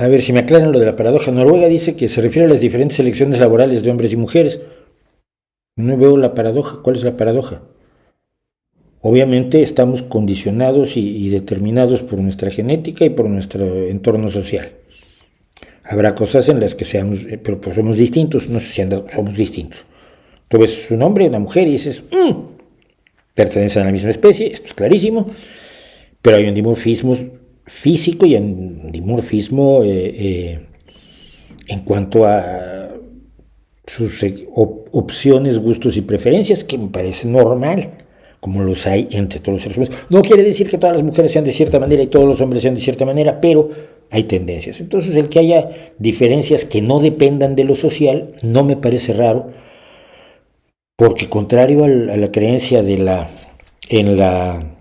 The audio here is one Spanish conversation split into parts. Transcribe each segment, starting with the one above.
A ver si me aclaran lo de la paradoja. Noruega dice que se refiere a las diferentes elecciones laborales de hombres y mujeres. No veo la paradoja. ¿Cuál es la paradoja? Obviamente estamos condicionados y determinados por nuestra genética y por nuestro entorno social. Habrá cosas en las que seamos, pero pues somos distintos, no sé si somos distintos. Tú ves un hombre, una mujer y dices, pertenecen a la misma especie, esto es clarísimo, pero hay un dimorfismo físico y un dimorfismo en cuanto a sus opciones, gustos y preferencias, que me parece normal, como los hay entre todos los seres humanos. No quiere decir que todas las mujeres sean de cierta manera y todos los hombres sean de cierta manera, pero hay tendencias. Entonces, el que haya diferencias que no dependan de lo social no me parece raro, porque contrario a la creencia en la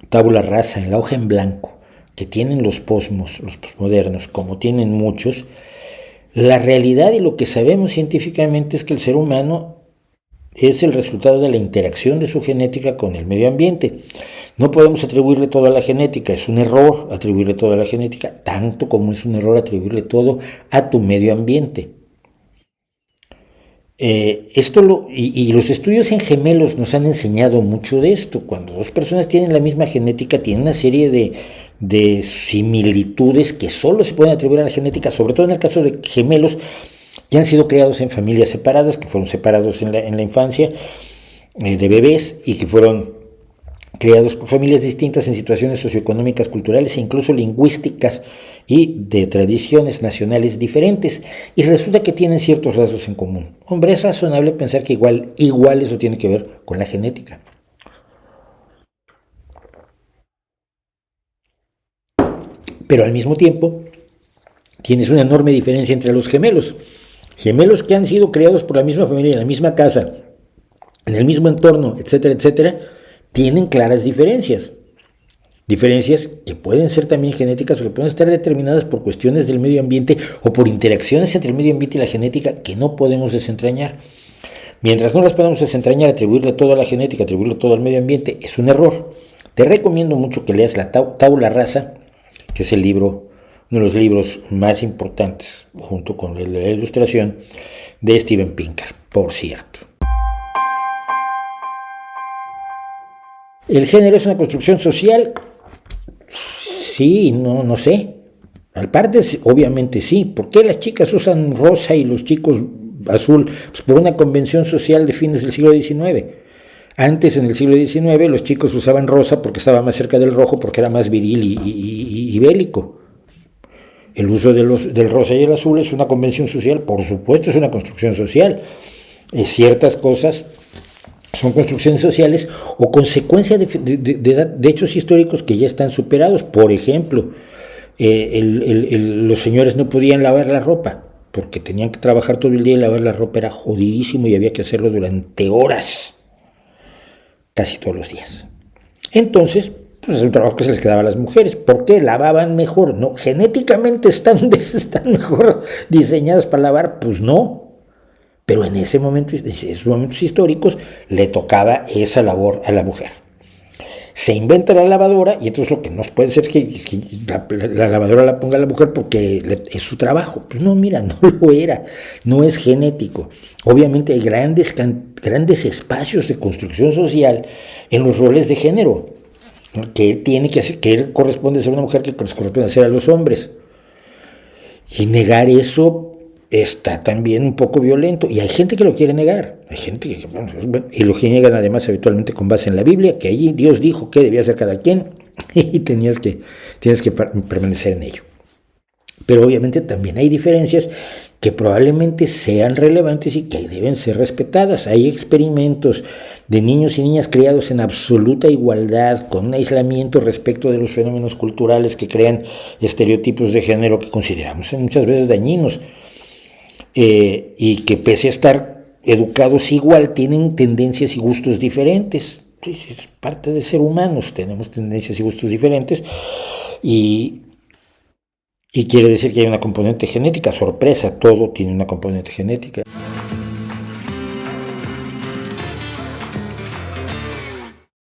tabula rasa, en la hoja en blanco, que tienen los posmodernos, como tienen muchos, la realidad y lo que sabemos científicamente es que el ser humano es el resultado de la interacción de su genética con el medio ambiente. No podemos atribuirle todo a la genética, es un error atribuirle todo a la genética, tanto como es un error atribuirle todo a tu medio ambiente. Y los estudios en gemelos nos han enseñado mucho de esto. Cuando dos personas tienen la misma genética, tienen una serie de similitudes que solo se pueden atribuir a la genética, sobre todo en el caso de gemelos que han sido criados en familias separadas, que fueron separados en la infancia, de bebés, y que fueron criados por familias distintas en situaciones socioeconómicas, culturales e incluso lingüísticas y de tradiciones nacionales diferentes, y resulta que tienen ciertos rasgos en común. Hombre, es razonable pensar que igual eso tiene que ver con la genética. Pero al mismo tiempo, tienes una enorme diferencia entre los gemelos. Gemelos que han sido criados por la misma familia, en la misma casa, en el mismo entorno, etcétera, etcétera, tienen claras diferencias. Diferencias que pueden ser también genéticas o que pueden estar determinadas por cuestiones del medio ambiente o por interacciones entre el medio ambiente y la genética que no podemos desentrañar. Mientras no las podemos desentrañar, atribuirle todo a la genética, atribuirle todo al medio ambiente, es un error. Te recomiendo mucho que leas la Tabula Rasa, que es uno de los libros más importantes, junto con la ilustración, de Steven Pinker, por cierto. ¿El género es una construcción social? Sí, no sé. Al parte, obviamente sí. ¿Por qué las chicas usan rosa y los chicos azul? Pues por una convención social de fines del siglo XIX. Antes, en el siglo XIX, los chicos usaban rosa porque estaba más cerca del rojo, porque era más viril y bélico. El uso del rosa y el azul es una convención social, por supuesto es una construcción social. Ciertas cosas son construcciones sociales o consecuencia de hechos históricos que ya están superados. Por ejemplo, los señores no podían lavar la ropa porque tenían que trabajar todo el día y lavar la ropa era jodidísimo y había que hacerlo durante horas, casi todos los días. Entonces, pues es un trabajo que se les quedaba a las mujeres. ¿Por qué? Lavaban mejor. No, genéticamente están mejor diseñadas para lavar, pues no. Pero en esos momentos históricos le tocaba esa labor a la mujer. Se inventa la lavadora y entonces lo que no puede ser es que la lavadora la ponga la mujer porque es su trabajo. Pues no, mira, no lo era, no es genético. Obviamente hay grandes espacios de construcción social en los roles de género, que él tiene que hacer, que él corresponde a ser una mujer, que corresponde a ser a los hombres. Y negar eso está también un poco violento, y hay gente que lo quiere negar, hay gente que, y lo que niegan además habitualmente con base en la Biblia, que allí Dios dijo que debía ser cada quien, y tienes que permanecer en ello. Pero obviamente también hay diferencias que probablemente sean relevantes y que deben ser respetadas. Hay experimentos de niños y niñas criados en absoluta igualdad, con un aislamiento respecto de los fenómenos culturales que crean estereotipos de género que consideramos muchas veces dañinos, y que pese a estar educados igual, tienen tendencias y gustos diferentes. Es parte de ser humanos, tenemos tendencias y gustos diferentes, y quiere decir que hay una componente genética. Sorpresa, todo tiene una componente genética.